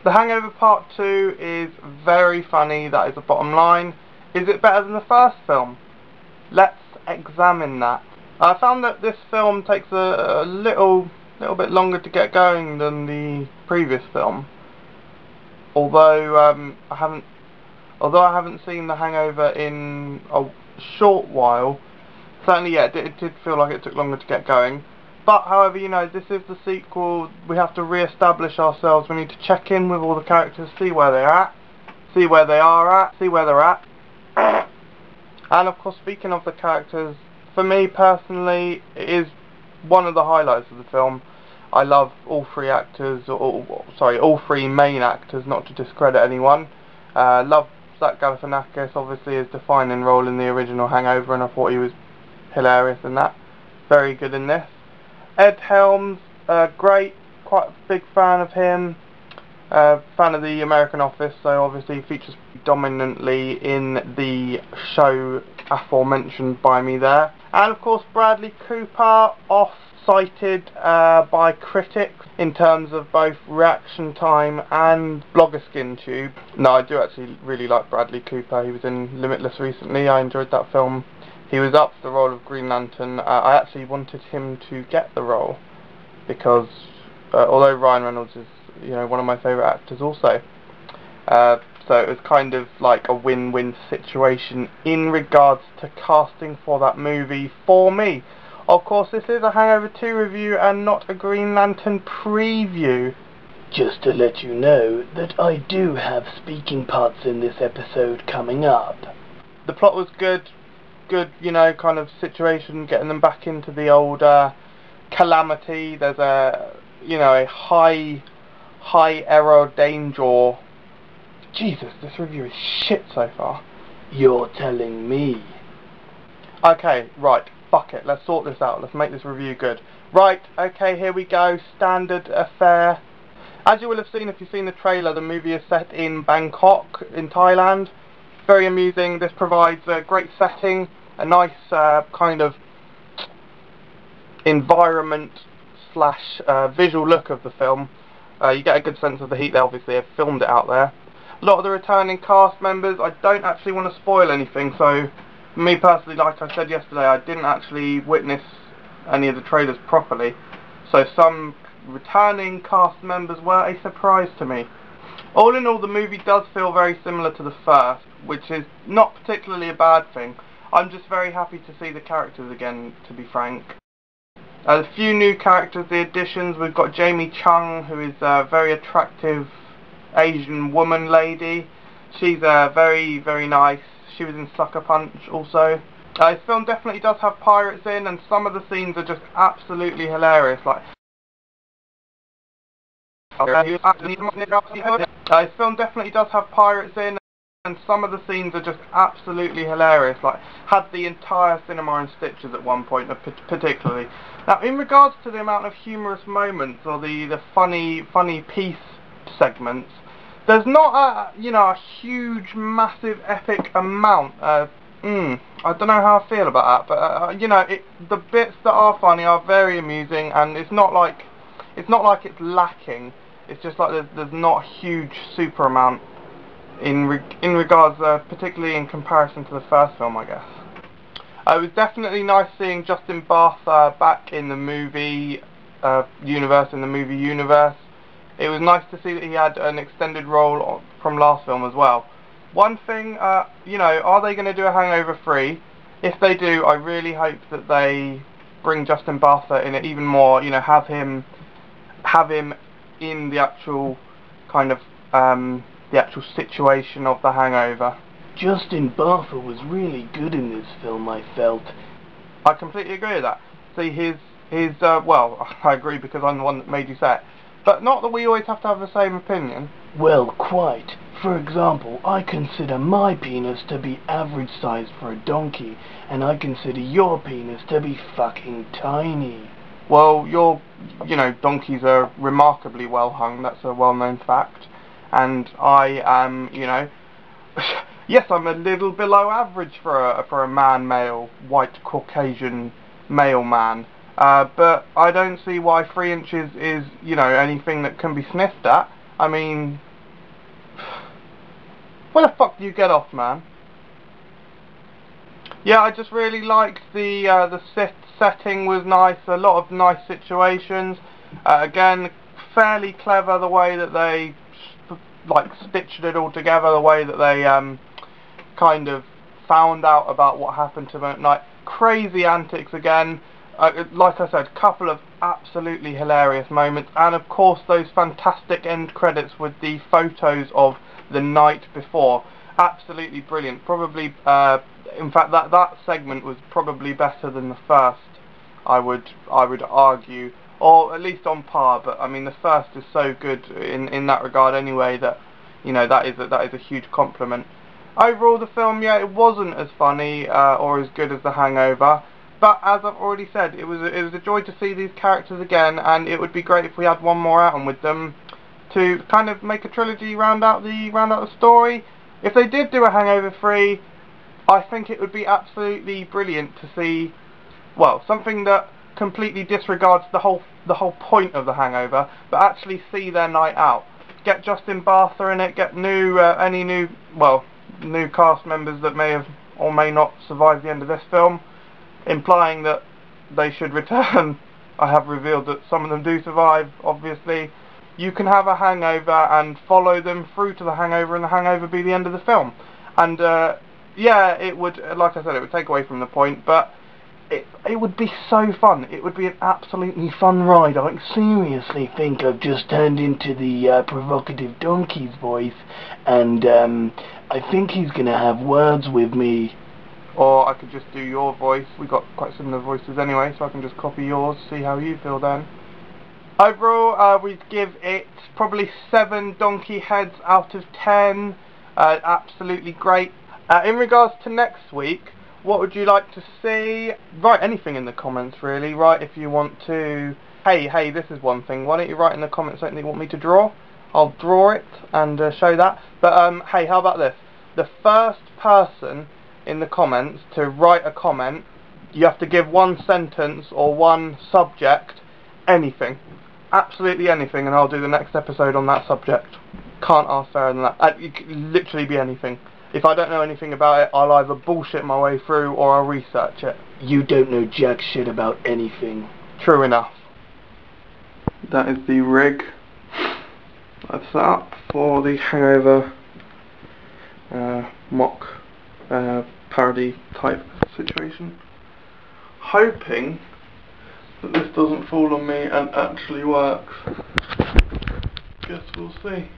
The Hangover Part 2 is very funny, that is the bottom line. Is it better than the first film? Let's examine that. I found that this film takes a little bit longer to get going than the previous film. Although I haven't seen The Hangover in a short while, certainly yeah, it did feel like it took longer to get going. But however, you know, this is the sequel. We have to re-establish ourselves. We need to check in with all the characters, see where they're at, see where they are at, see where they're at. And of course, speaking of the characters, for me personally, it is one of the highlights of the film. I love all three actors, all three main actors, not to discredit anyone. Love Zach Galifianakis, obviously his defining role in the original Hangover, and I thought he was hilarious in that. Very good in this. Ed Helms, great, quite a big fan of him. Fan of the American Office, so obviously features dominantly in the show aforementioned by me there. And of course Bradley Cooper, oft-cited by critics in terms of both reaction time and BloggerSkinTube. No, I do actually really like Bradley Cooper. He was in Limitless recently. I enjoyed that film. He was up for the role of Green Lantern. I actually wanted him to get the role because although Ryan Reynolds is, you know, one of my favourite actors also, so it was kind of like a win-win situation in regards to casting for that movie for me. Of course, this is a Hangover 2 review and not a Green Lantern preview. Just to let you know that I do have speaking parts in this episode coming up. The plot was good, you know, kind of situation, getting them back into the old calamity. There's a, you know, a high error danger. Jesus, this review is shit so far. You're telling me. Okay, right, fuck it, let's sort this out, let's make this review good. Right, okay, here we go, standard affair. As you will have seen if you've seen the trailer, the movie is set in Bangkok, in Thailand. Very amusing. This provides a great setting, a nice kind of environment slash visual look of the film. You get a good sense of the heat. They obviously have filmed it out there. A lot of the returning cast members, I don't actually want to spoil anything, so me personally, like I said yesterday, I didn't actually witness any of the trailers properly, so some returning cast members were a surprise to me. All in all, the movie does feel very similar to the first, which is not particularly a bad thing. I'm just very happy to see the characters again, to be frank. A few new characters, the additions. We've got Jamie Chung, who is a very attractive Asian woman lady. She's very, very nice. She was in Sucker Punch also. This film definitely does have pirates in, and some of the scenes are just absolutely hilarious. Like, this film definitely does have pirates in, and some of the scenes are just absolutely hilarious. Like, had the entire cinema in stitches at one point, particularly. Now, in regards to the amount of humorous moments or the funny piece segments, there's not a, you know, a huge, massive, epic amount. I don't know how I feel about that, but you know, the bits that are funny are very amusing, and it's not like it's lacking. It's just like there's not a huge super amount in regards, particularly in comparison to the first film, I guess. It was definitely nice seeing Justin Bartha back in the movie universe. It was nice to see that he had an extended role from last film as well. One thing, you know, are they going to do a Hangover 3? If they do, I really hope that they bring Justin Bartha in it even more. You know, have him in the actual kind of the actual situation of the Hangover. Justin Bartha was really good in this film, I felt. I completely agree with that. See, well, I agree because I'm the one that made you say it. But not that we always have to have the same opinion. Well, quite. For example, I consider my penis to be average size for a donkey, and I consider your penis to be fucking tiny. Well, you know, donkeys are remarkably well hung, that's a well-known fact. And I am, you know, yes, I'm a little below average for a male, white, Caucasian male man. But I don't see why 3 inches is, you know, anything that can be sniffed at. I mean, Where the fuck do you get off, man? Yeah, I just really liked the setting was nice, a lot of nice situations. Again, fairly clever the way that they like stitched it all together, the way that they kind of found out about what happened to them at night. Crazy antics again. Like I said, couple of absolutely hilarious moments, and of course those fantastic end credits with the photos of the night before. Absolutely brilliant. Probably, in fact, that segment was probably better than the first. I would argue, or at least on par. But I mean, the first is so good in that regard anyway that, you know, that is a huge compliment. Overall, the film, yeah, it wasn't as funny or as good as The Hangover. But as I've already said, it was a joy to see these characters again, and it would be great if we had one more outing with them to kind of make a trilogy, round out the story. If they did do a Hangover 3, I think it would be absolutely brilliant to see, well, something that completely disregards the whole point of The Hangover, but actually see their night out. Get Justin Bartha in it. Get any new cast members that may have or may not survive the end of this film, implying that they should return. I have revealed that some of them do survive, obviously. You can have a hangover and follow them through to the hangover, and the hangover be the end of the film. And yeah, it would, like I said, it would take away from the point, but it would be so fun. It would be an absolutely fun ride. I seriously think I've just turned into the Provocative Donkey's voice, and I think he's gonna have words with me. Or I could just do your voice. We got quite similar voices anyway, so I can just copy yours, see how you feel then. Overall, we'd give it probably 7 donkey heads out of 10. Absolutely great. In regards to next week, what would you like to see? Write anything in the comments, really. Write if you want to. Hey, this is one thing. Why don't you write in the comments something you want me to draw? I'll draw it and show that. But hey, how about this? The first person in the comments to write a comment, you have to give one sentence or one subject, anything. Absolutely anything, and I'll do the next episode on that subject. Can't ask fairer than that. It can literally be anything. If I don't know anything about it, I'll either bullshit my way through or I'll research it. You don't know jack shit about anything. True enough. That is the rig I've set up for the Hangover mock parody type situation. Hoping that this doesn't fall on me and actually works. Guess we'll see.